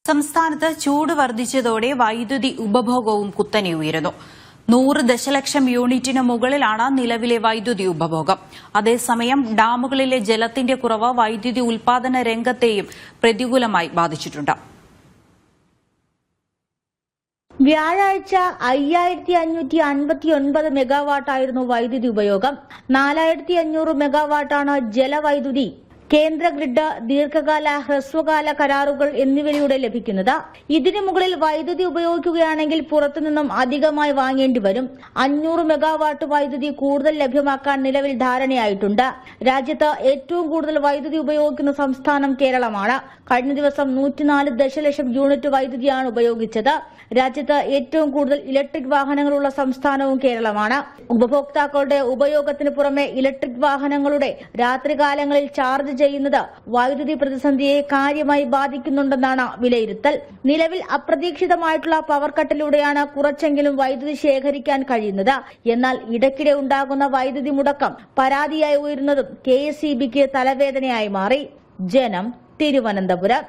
സംസ്ഥാനത്ത് ചൂട് വർദ്ധിച്ചതോടെ വൈദ്യുതി ഉപഭോഗവും കുത്തനെ ഉയരുന്നു. 100 ദശലക്ഷം യൂണിറ്റിന് മുകളിലാണ് നിലവിലെ വൈദ്യുതി ഉപഭോഗം. അതേസമയം ഡാമുകളിലെ ജലത്തിന്റെ കുറവ് വൈദ്യുതി ഉൽപാദന രംഗത്തെയും പ്രതികൂലമായി ബാധിച്ചിട്ടുണ്ട്. വ്യാഴാഴ്ച 5559 മെഗാവാട്ടായിരുന്നു വൈദ്യുതി ഉപയോഗം. 4500 മെഗാവാട്ടാണ് ജലവൈദ്യുതി, കേന്ദ്ര ഗ്രിഡ്, ദീർഘകാല, ഹ്രസ്വകാല കരാറുകൾ എന്നിവയിലൂടെ ലഭിക്കുന്നത്. ഇതിനു മുകളിൽ വൈദ്യുതി ഉപയോഗിക്കുകയാണെങ്കിൽ പുറത്തുനിന്നും അധികമായി വാങ്ങേണ്ടി വരും. 500 മെഗാവാട്ട് വൈദ്യുതി കൂടുതൽ ലഭ്യമാക്കാൻ നിലവിൽ ധാരണയായിട്ടുണ്ട്. രാജ്യത്ത് ഏറ്റവും കൂടുതൽ വൈദ്യുതി ഉപയോഗിക്കുന്ന സംസ്ഥാനം കേരളമാണ്. കഴിഞ്ഞ ദിവസം 104 ദശലക്ഷം യൂണിറ്റ് വൈദ്യുതിയാണ് ഉപയോഗിച്ചത്. രാജ്യത്ത് ഏറ്റവും കൂടുതൽ ഇലക്ട്രിക് വാഹനങ്ങളുള്ള സംസ്ഥാനവും കേരളമാണ്. ഉപഭോക്താക്കളുടെ ഉപയോഗത്തിന് പുറമെ ഇലക്ട്രിക് വാഹനങ്ങളുടെ രാത്രികാലങ്ങളിൽ ചാർജ് ചെയ്യുന്നത് വൈദ്യുതി പ്രതിസന്ധിയെ കാര്യമായി ബാധിക്കുന്നുണ്ടെന്നാണ് വിലയിരുത്തൽ. നിലവിൽ അപ്രതീക്ഷിതമായിട്ടുള്ള പവർ കട്ടിലൂടെയാണ് കുറച്ചെങ്കിലും വൈദ്യുതി ശേഖരിക്കാൻ കഴിയുന്നത്. എന്നാൽ ഇടയ്ക്കിടെ ഉണ്ടാകുന്ന വൈദ്യുതി മുടക്കം പരാതിയായി ഉയരുന്നതും KSEBക്ക് തലവേദനയായി മാറി. ജനം, തിരുവനന്തപുരം.